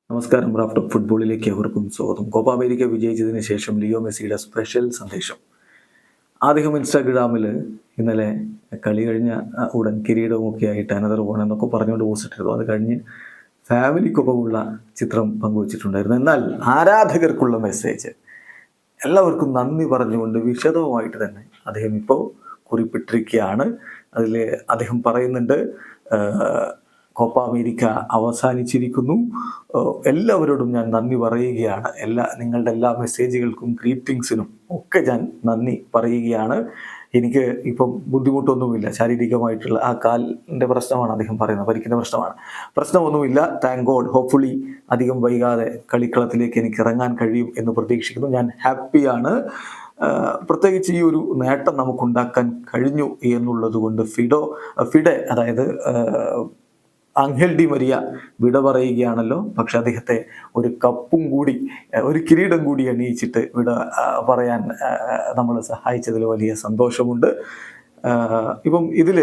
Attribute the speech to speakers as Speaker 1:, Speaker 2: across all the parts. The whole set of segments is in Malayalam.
Speaker 1: നമസ്കാരം. റാഫ്റ്റ് ഓഫ് ഫുട്ബോളിലേക്ക് അവർക്കും സ്വാഗതം. കോപ്പ അമേരിക്ക വിജയിച്ചതിന് ശേഷം ലിയോ മെസ്സിയുടെ സ്പെഷ്യൽ സന്ദേശം. അദ്ദേഹം ഇൻസ്റ്റാഗ്രാമിൽ ഇന്നലെ കളി കഴിഞ്ഞ ഉടൻ കിരീടമൊക്കെ ആയിട്ട് അനദർ വൺ എന്നൊക്കെ പറഞ്ഞുകൊണ്ട് പോസ്റ്റിട്ടിരുന്നു. അത് കഴിഞ്ഞ് ഫാമിലിക്കൊപ്പമുള്ള ചിത്രം പങ്കുവച്ചിട്ടുണ്ടായിരുന്നു. എന്നാൽ ആരാധകർക്കുള്ള മെസ്സേജ് എല്ലാവർക്കും നന്ദി പറഞ്ഞുകൊണ്ട് വിശദമായിട്ട് തന്നെ അദ്ദേഹം ഇപ്പോൾ കുറിപ്പിട്ടിരിക്കുകയാണ്. അതിൽ അദ്ദേഹം പറയുന്നുണ്ട്, കോപ്പ അമേരിക്ക അവസാനിച്ചിരിക്കുന്നു. എല്ലാവരോടും ഞാൻ നന്ദി പറയുകയാണ്. നിങ്ങളുടെ എല്ലാ മെസ്സേജുകൾക്കും ഗ്രീറ്റിങ്സിനും ഒക്കെ ഞാൻ നന്ദി പറയുകയാണ്. എനിക്ക് ഇപ്പം ബുദ്ധിമുട്ടൊന്നുമില്ല. ശാരീരികമായിട്ടുള്ള ആ കാലിൻ്റെ പ്രശ്നമാണ് അദ്ദേഹം പറയുന്നത്, പരിക്കിൻ്റെ പ്രശ്നമൊന്നുമില്ല. Thank God. ഹോപ്പ്ഫുള്ളി അധികം വൈകാതെ കളിക്കളത്തിലേക്ക് എനിക്ക് ഇറങ്ങാൻ കഴിയും എന്ന് പ്രതീക്ഷിക്കുന്നു. ഞാൻ ഹാപ്പിയാണ്. പ്രത്യേകിച്ച് ഈ ഒരു നേട്ടം നമുക്കുണ്ടാക്കാൻ കഴിഞ്ഞു എന്നുള്ളത് കൊണ്ട് ഫിഡെ അതായത് ആംഗൽ ഡി മരിയ വിട പറയുകയാണല്ലോ. പക്ഷെ അദ്ദേഹത്തെ ഒരു കപ്പും കൂടി, ഒരു കിരീടം കൂടി അണിയിച്ചിട്ട് വിട പറയാൻ നമ്മൾ സഹായിച്ചതിൽ വലിയ സന്തോഷമുണ്ട്. ഇപ്പം ഇതിൽ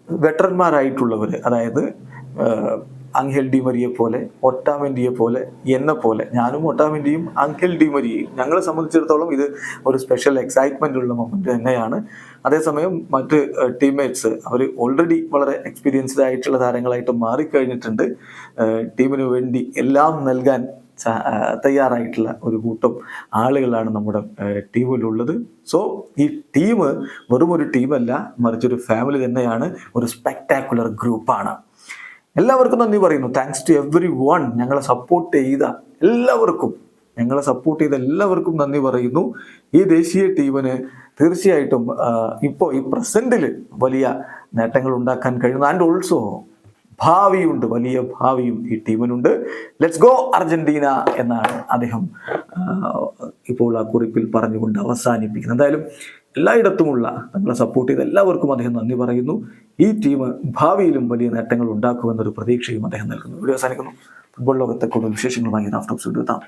Speaker 1: വെറ്ററന്മാരായിട്ടുള്ളവർ, അതായത് ആംഗൽ ഡി മരിയെ പോലെ, ഒട്ടാമെൻഡിയെ പോലെ, എന്നെ പോലെ, ഞാനും ഒട്ടാമെൻഡിയും ആംഗൽ ഡി മരിയയും, ഞങ്ങളെ സംബന്ധിച്ചിടത്തോളം ഇത് ഒരു സ്പെഷ്യൽ എക്സൈറ്റ്മെൻ്റ് ഉള്ള മൊമെൻ്റ് തന്നെയാണ്. അതേസമയം മറ്റ് ടീംമേറ്റ്സ് അവർ ഓൾറെഡി വളരെ എക്സ്പീരിയൻസ്ഡ് ആയിട്ടുള്ള താരങ്ങളായിട്ട് മാറിക്കഴിഞ്ഞിട്ടുണ്ട്. ടീമിന് വേണ്ടി എല്ലാം നൽകാൻ തയ്യാറായിട്ടുള്ള ഒരു കൂട്ടം ആളുകളാണ് നമ്മുടെ ടീമിലുള്ളത്. സോ ഈ ടീം വെറും ഒരു ടീമല്ല, മറിച്ചൊരു ഫാമിലി തന്നെയാണ്, ഒരു സ്പെക്ടാക്കുലർ ഗ്രൂപ്പാണ്. എല്ലാവർക്കും നന്ദി പറയുന്നു. Thanks to everyone. ഞങ്ങളെ സപ്പോർട്ട് ചെയ്ത എല്ലാവർക്കും നന്ദി പറയുന്നു. ഈ ദേശീയ ടീമിന് തീർച്ചയായിട്ടും ഇപ്പോൾ ഈ പ്രസൻറ്റിൽ വലിയ നേട്ടങ്ങൾ ഉണ്ടാക്കാൻ കഴിയുന്നു. ആൻഡ് ഓൾസോ ഭാവിയുണ്ട്, വലിയ ഭാവിയും ഈ ടീമിനുണ്ട്. ലെറ്റ്സ് ഗോ അർജന്റീന എന്നാണ് അദ്ദേഹം ഇപ്പോൾ ആ കുറിപ്പിൽ പറഞ്ഞുകൊണ്ട് അവസാനിപ്പിക്കുന്നത്. എന്തായാലും എല്ലായിടത്തുമുള്ള തങ്ങളെ സപ്പോർട്ട് ചെയ്ത എല്ലാവർക്കും അദ്ദേഹം നന്ദി പറയുന്നു. ഈ ടീം ഭാവിയിലും വലിയ നേട്ടങ്ങൾ ഉണ്ടാക്കുമെന്നൊരു പ്രതീക്ഷയും അദ്ദേഹം നൽകുന്നു. വീഡിയോ അവസാനിക്കുന്നു. ഫുട്ബോൾ ലോകത്തെ കൂടുതൽ വിശേഷങ്ങളുമായി റാഫ്റ്റ് ഓഫ് ഫുട്ബോൾ എത്താം.